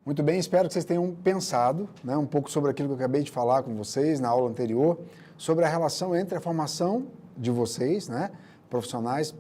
Muito bem, espero que vocês tenham pensado, né, um pouco sobre aquilo que eu acabei de falar com vocês na aula anterior, sobre a relação entre a formação de vocês, né, profissionais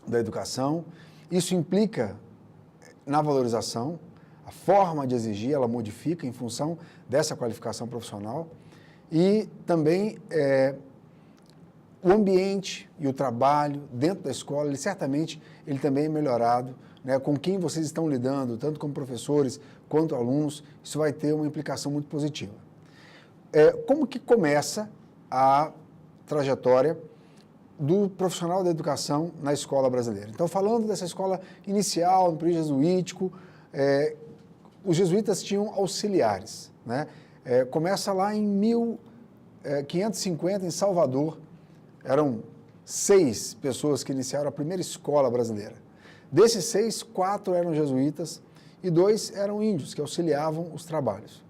da educação. Isso implica na valorização, a forma de exigir, ela modifica em função dessa qualificação profissional e também o ambiente e o trabalho dentro da escola, ele também é melhorado, né, com quem vocês estão lidando, tanto como professores quanto alunos, isso vai ter uma implicação muito positiva. Como que começa a trajetória do profissional da educação na escola brasileira? Então, falando dessa escola inicial, no período jesuítico, os jesuítas tinham auxiliares, né? Começa lá em 1550, em Salvador, eram 6 pessoas que iniciaram a primeira escola brasileira. Desses 6, 4 eram jesuítas e 2 eram índios, que auxiliavam os trabalhos.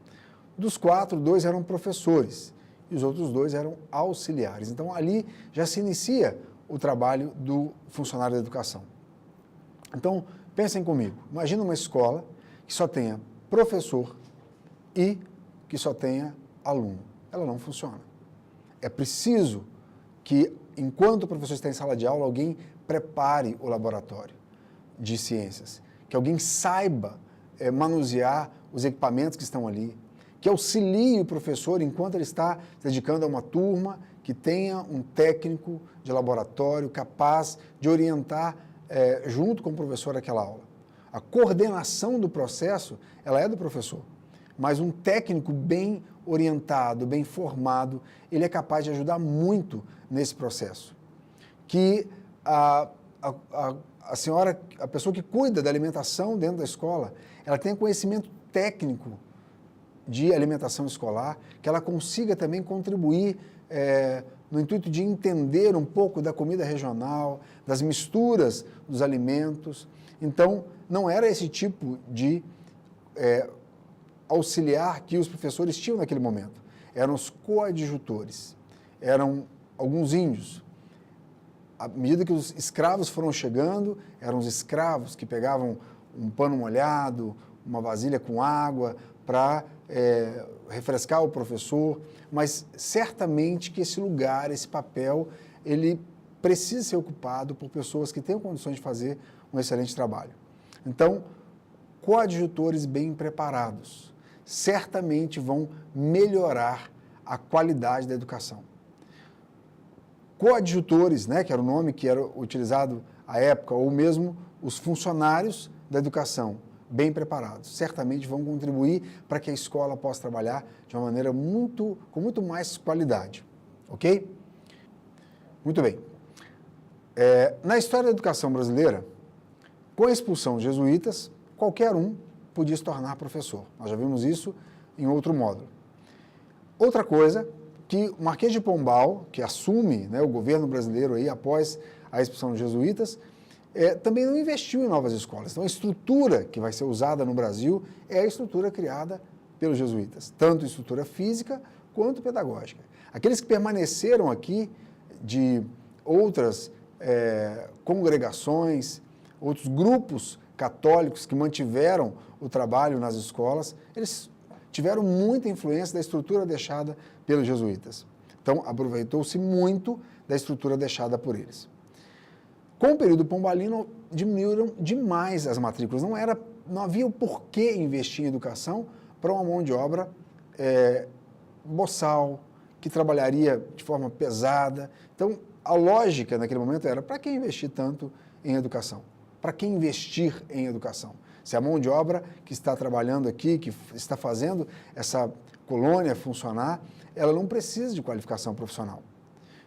Dos 4, 2 eram professores e os outros 2 eram auxiliares. Então, ali já se inicia o trabalho do funcionário da educação. Então, pensem comigo, imagina uma escola que só tenha professor e que só tenha aluno. Ela não funciona. É preciso que, enquanto o professor está em sala de aula, alguém prepare o laboratório de ciências, que alguém saiba manusear os equipamentos que estão ali, que auxilie o professor enquanto ele está se dedicando a uma turma, que tenha um técnico de laboratório capaz de orientar junto com o professor aquela aula. A coordenação do processo, ela é do professor, mas um técnico bem orientado, bem formado, ele é capaz de ajudar muito nesse processo. Que a pessoa que cuida da alimentação dentro da escola, ela tenha conhecimento técnico de alimentação escolar, que ela consiga também contribuir no intuito de entender um pouco da comida regional, das misturas dos alimentos. Então, não era esse tipo de auxiliar que os professores tinham naquele momento. Eram os coadjutores, eram alguns índios. À medida que os escravos foram chegando, eram os escravos que pegavam um pano molhado, uma vasilha com água para refrescar o professor, mas certamente que esse lugar, esse papel, ele precisa ser ocupado por pessoas que tenham condições de fazer um excelente trabalho. Então, coadjutores bem preparados certamente vão melhorar a qualidade da educação. Coadjutores, né, que era o nome que era utilizado à época, ou mesmo os funcionários da educação, bem preparados, certamente vão contribuir para que a escola possa trabalhar de uma maneira com muito mais qualidade, ok? Muito bem. Na história da educação brasileira, com a expulsão dos jesuítas, qualquer um podia se tornar professor. Nós já vimos isso em outro módulo. Outra coisa, que o Marquês de Pombal, que assume, né, o governo brasileiro aí, após a expulsão dos jesuítas, também não investiu em novas escolas. Então, a estrutura que vai ser usada no Brasil é a estrutura criada pelos jesuítas, tanto estrutura física quanto pedagógica. Aqueles que permaneceram aqui de outras congregações, outros grupos católicos que mantiveram o trabalho nas escolas, eles tiveram muita influência da estrutura deixada pelos jesuítas. Então, aproveitou-se muito da estrutura deixada por eles. Com o período pombalino, diminuíram demais as matrículas. Não havia o porquê investir em educação para uma mão de obra boçal, que trabalharia de forma pesada. Então, a lógica naquele momento era, para que investir tanto em educação? Para que investir em educação? Se a mão de obra que está trabalhando aqui, que está fazendo essa colônia funcionar, ela não precisa de qualificação profissional.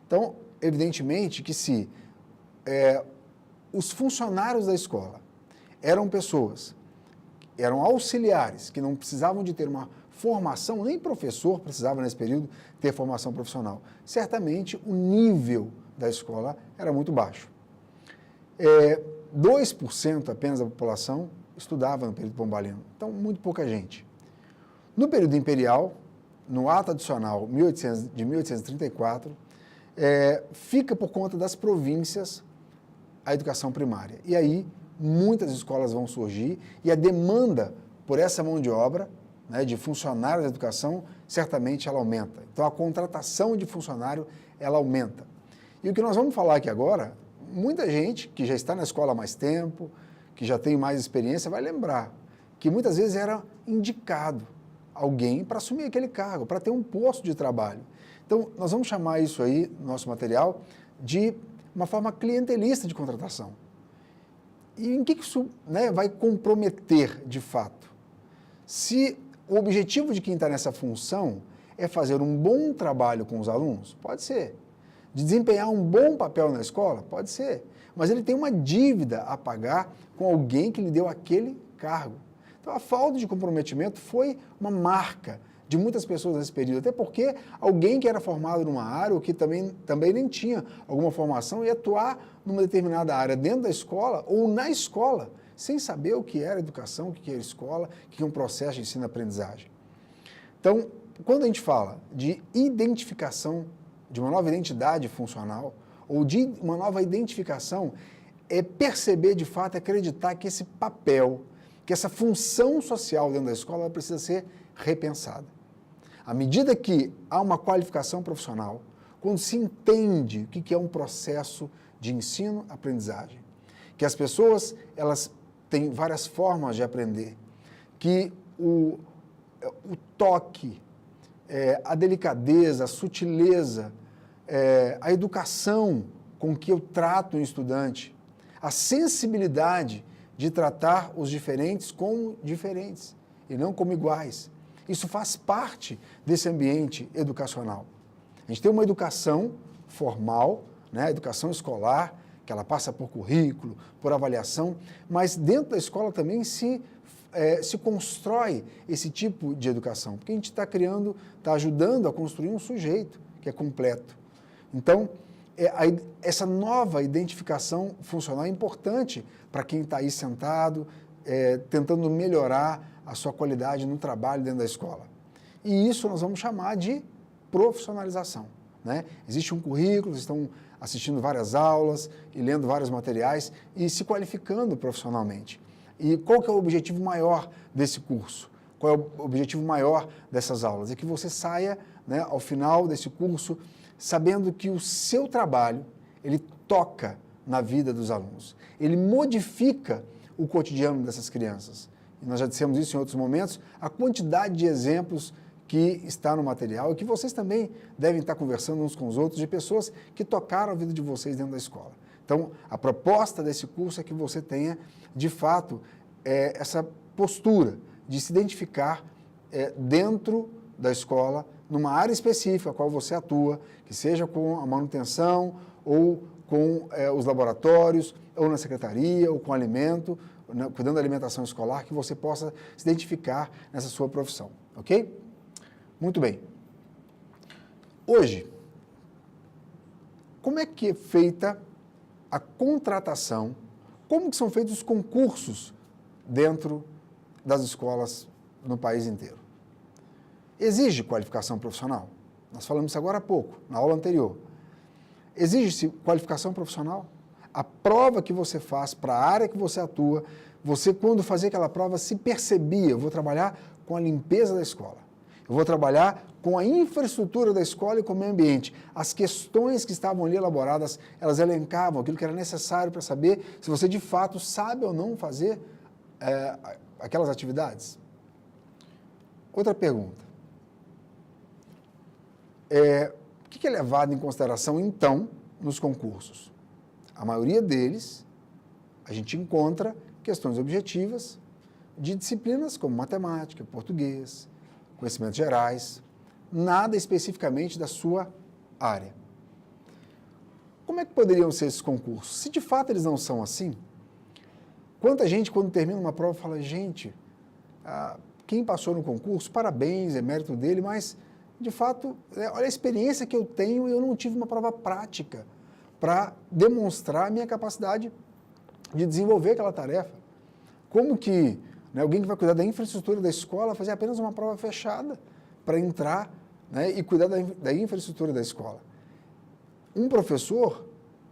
Então, evidentemente que se os funcionários da escola eram pessoas, eram auxiliares, que não precisavam de ter uma formação, nem professor precisava nesse período ter formação profissional, certamente o nível da escola era muito baixo. 2% apenas da população estudava no período pombalino, então muito pouca gente. No período imperial, no ato adicional de 1834, fica por conta das províncias a educação primária. E aí muitas escolas vão surgir e a demanda por essa mão de obra, né, de funcionários da educação, certamente ela aumenta. Então, a contratação de funcionário, ela aumenta. E o que nós vamos falar aqui agora, muita gente que já está na escola há mais tempo, que já tem mais experiência, vai lembrar que muitas vezes era indicado alguém para assumir aquele cargo, para ter um posto de trabalho. Então, nós vamos chamar isso aí, no nosso material, de uma forma clientelista de contratação. E em que isso, né, vai comprometer de fato? Se o objetivo de quem está nessa função é fazer um bom trabalho com os alunos, pode ser. De desempenhar um bom papel na escola, pode ser. Mas ele tem uma dívida a pagar com alguém que lhe deu aquele cargo. Então, a falta de comprometimento foi uma marca de muitas pessoas nesse período, até porque alguém que era formado numa área ou que também nem tinha alguma formação ia atuar numa determinada área dentro da escola ou na escola, sem saber o que era educação, o que era escola, o que é um processo de ensino-aprendizagem. Então, quando a gente fala de identificação, de uma nova identidade funcional, ou de uma nova identificação, é perceber de fato, acreditar que esse papel, que essa função social dentro da escola precisa ser repensada. À medida que há uma qualificação profissional, quando se entende o que é um processo de ensino-aprendizagem, que as pessoas elas têm várias formas de aprender, que o toque, a delicadeza, a sutileza, a educação com que eu trato um estudante, a sensibilidade de tratar os diferentes como diferentes e não como iguais. Isso faz parte desse ambiente educacional. A gente tem uma educação formal, né, educação escolar, que ela passa por currículo, por avaliação, mas dentro da escola também se constrói esse tipo de educação, porque a gente está criando, está ajudando a construir um sujeito que é completo. Então, essa nova identificação funcional é importante para quem está aí sentado, tentando melhorar a sua qualidade no trabalho dentro da escola. E isso nós vamos chamar de profissionalização, né? Existe um currículo, estão assistindo várias aulas e lendo vários materiais e se qualificando profissionalmente. E qual que é o objetivo maior desse curso? Qual é o objetivo maior dessas aulas? É que você saia, né, ao final desse curso sabendo que o seu trabalho, ele toca na vida dos alunos. Ele modifica o cotidiano dessas crianças. E nós já dissemos isso em outros momentos, a quantidade de exemplos que está no material e que vocês também devem estar conversando uns com os outros de pessoas que tocaram a vida de vocês dentro da escola. Então, a proposta desse curso é que você tenha, de fato, essa postura de se identificar dentro da escola, numa área específica a qual você atua, que seja com a manutenção ou com os laboratórios, ou na secretaria, ou com alimento, cuidando da alimentação escolar, que você possa se identificar nessa sua profissão, ok? Muito bem. Hoje, como é que é feita a contratação, como que são feitos os concursos dentro das escolas no país inteiro? Exige qualificação profissional? Nós falamos isso agora há pouco, na aula anterior. Exige-se qualificação profissional? A prova que você faz para a área que você atua, você, quando fazia aquela prova, se percebia, eu vou trabalhar com a limpeza da escola, eu vou trabalhar com a infraestrutura da escola e com o meio ambiente. As questões que estavam ali elaboradas, elas elencavam aquilo que era necessário para saber se você, de fato, sabe ou não fazer aquelas atividades. Outra pergunta. O que é levado em consideração, então, nos concursos? A maioria deles, a gente encontra questões objetivas de disciplinas como matemática, português, conhecimentos gerais, nada especificamente da sua área. Como é que poderiam ser esses concursos? Se de fato eles não são assim, quanta gente, quando termina uma prova, fala, gente, quem passou no concurso, parabéns, é mérito dele, mas, de fato, olha a experiência que eu tenho e eu não tive uma prova prática para demonstrar a minha capacidade de desenvolver aquela tarefa. Como que alguém que vai cuidar da infraestrutura da escola fazer apenas uma prova fechada para entrar, e cuidar da infraestrutura da escola? Um professor,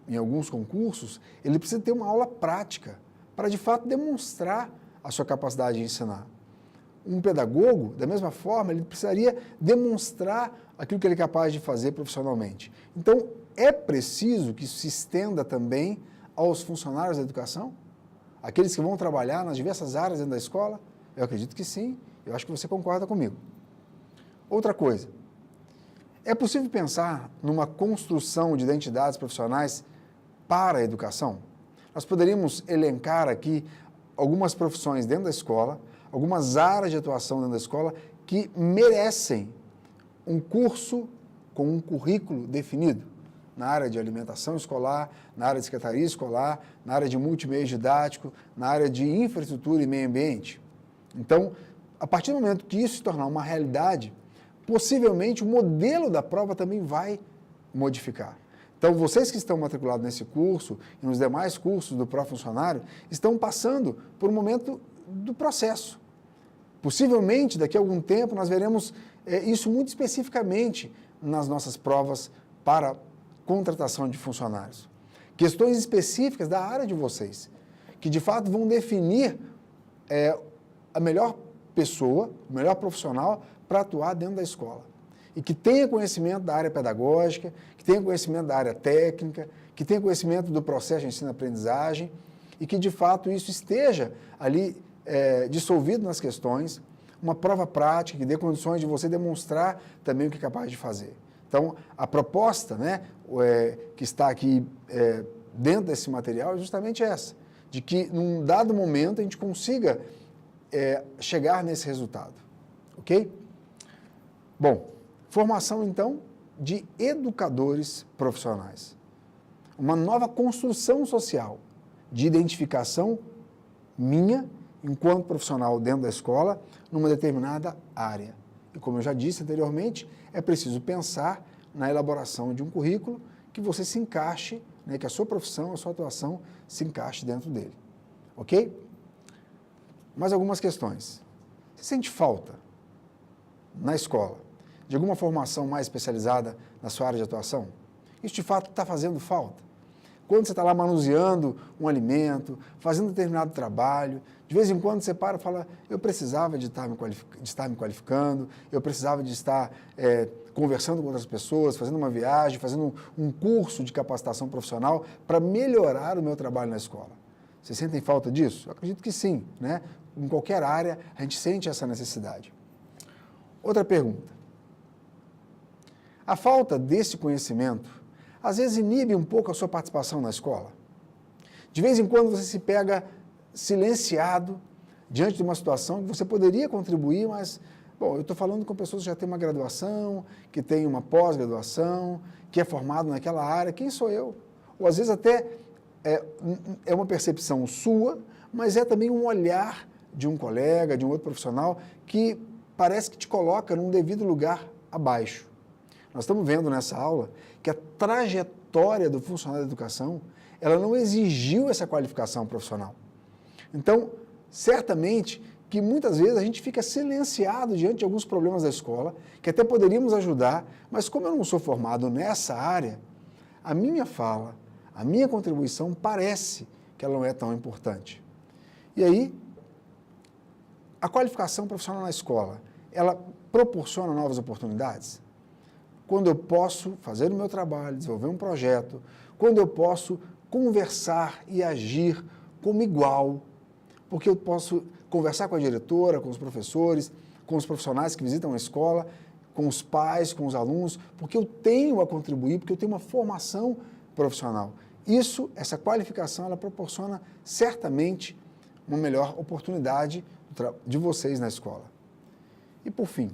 em alguns concursos, ele precisa ter uma aula prática para, de fato, demonstrar a sua capacidade de ensinar. um pedagogo, da mesma forma, ele precisaria demonstrar aquilo que ele é capaz de fazer profissionalmente. Então, é preciso que isso se estenda também aos funcionários da educação? Aqueles que vão trabalhar nas diversas áreas dentro da escola? Eu acredito que sim, eu acho que você concorda comigo. Outra coisa, é possível pensar numa construção de identidades profissionais para a educação? Nós poderíamos elencar aqui algumas profissões dentro da escola, algumas áreas de atuação dentro da escola que merecem um curso com um currículo definido na área de alimentação escolar, na área de secretaria escolar, na área de multimeio didático, na área de infraestrutura e meio ambiente. Então, a partir do momento que isso se tornar uma realidade, possivelmente o modelo da prova também vai modificar. Então, vocês que estão matriculados nesse curso e nos demais cursos do pró-funcionário estão passando por um momento do processo. Possivelmente, daqui a algum tempo, nós veremos isso muito especificamente nas nossas provas para contratação de funcionários. Questões específicas da área de vocês, que de fato vão definir a melhor pessoa, o melhor profissional para atuar dentro da escola. E que tenha conhecimento da área pedagógica, que tenha conhecimento da área técnica, que tenha conhecimento do processo de ensino-aprendizagem e que de fato isso esteja ali dissolvido nas questões, uma prova prática que dê condições de você demonstrar também o que é capaz de fazer. Então, a proposta, que está aqui dentro desse material é justamente essa, de que num dado momento a gente consiga chegar nesse resultado, ok? Bom, formação então de educadores profissionais. Uma nova construção social de identificação minha, enquanto profissional dentro da escola, numa determinada área. E como eu já disse anteriormente, é preciso pensar na elaboração de um currículo que você se encaixe, que a sua profissão, a sua atuação se encaixe dentro dele. Ok? Mais algumas questões. Você sente falta na escola de alguma formação mais especializada na sua área de atuação? Isso de fato está fazendo falta? Quando você está lá manuseando um alimento, fazendo determinado trabalho, de vez em quando você para e fala, eu precisava de estar me qualificando, eu precisava de estar conversando com outras pessoas, fazendo uma viagem, fazendo um curso de capacitação profissional para melhorar o meu trabalho na escola. Vocês sentem falta disso? Eu acredito que sim, né? Em qualquer área a gente sente essa necessidade. Outra pergunta. A falta desse conhecimento às vezes inibe um pouco a sua participação na escola. De vez em quando você se pega silenciado diante de uma situação que você poderia contribuir, mas, bom, eu estou falando com pessoas que já têm uma graduação, que têm uma pós-graduação, que é formado naquela área, quem sou eu? Ou às vezes até é uma percepção sua, mas é também um olhar de um colega, de um outro profissional, que parece que te coloca num devido lugar abaixo. Nós estamos vendo nessa aula que a trajetória do funcionário da educação, ela não exigiu essa qualificação profissional. Então, certamente que muitas vezes a gente fica silenciado diante de alguns problemas da escola, que até poderíamos ajudar, mas como eu não sou formado nessa área, a minha fala, a minha contribuição parece que ela não é tão importante. E aí, a qualificação profissional na escola, ela proporciona novas oportunidades? Quando eu posso fazer o meu trabalho, desenvolver um projeto, quando eu posso conversar e agir como igual, porque eu posso conversar com a diretora, com os professores, com os profissionais que visitam a escola, com os pais, com os alunos, porque eu tenho a contribuir, porque eu tenho uma formação profissional. Isso, essa qualificação, ela proporciona certamente uma melhor oportunidade de vocês na escola. E por fim,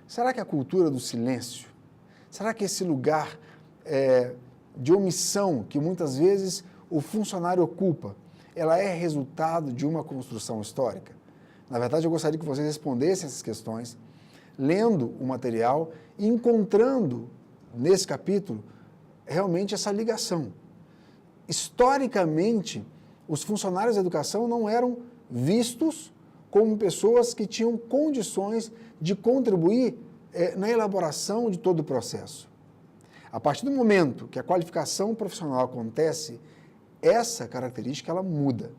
será que a cultura do silêncio, será que esse lugar de omissão que muitas vezes o funcionário ocupa, ela é resultado de uma construção histórica? Na verdade, eu gostaria que vocês respondessem essas questões, lendo o material e encontrando nesse capítulo realmente essa ligação. Historicamente, os funcionários da educação não eram vistos como pessoas que tinham condições de contribuir na elaboração de todo o processo. A partir do momento que a qualificação profissional acontece, essa característica ela muda.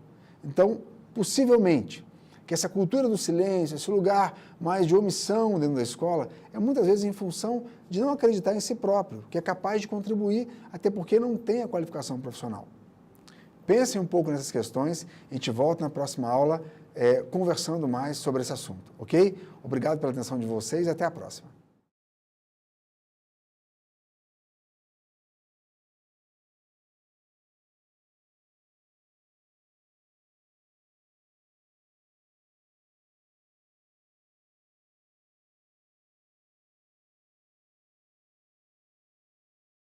Então, possivelmente, que essa cultura do silêncio, esse lugar mais de omissão dentro da escola, é muitas vezes em função de não acreditar em si próprio, que é capaz de contribuir, até porque não tem a qualificação profissional. Pensem um pouco nessas questões, a gente volta na próxima aula conversando mais sobre esse assunto, ok? Obrigado pela atenção de vocês e até a próxima.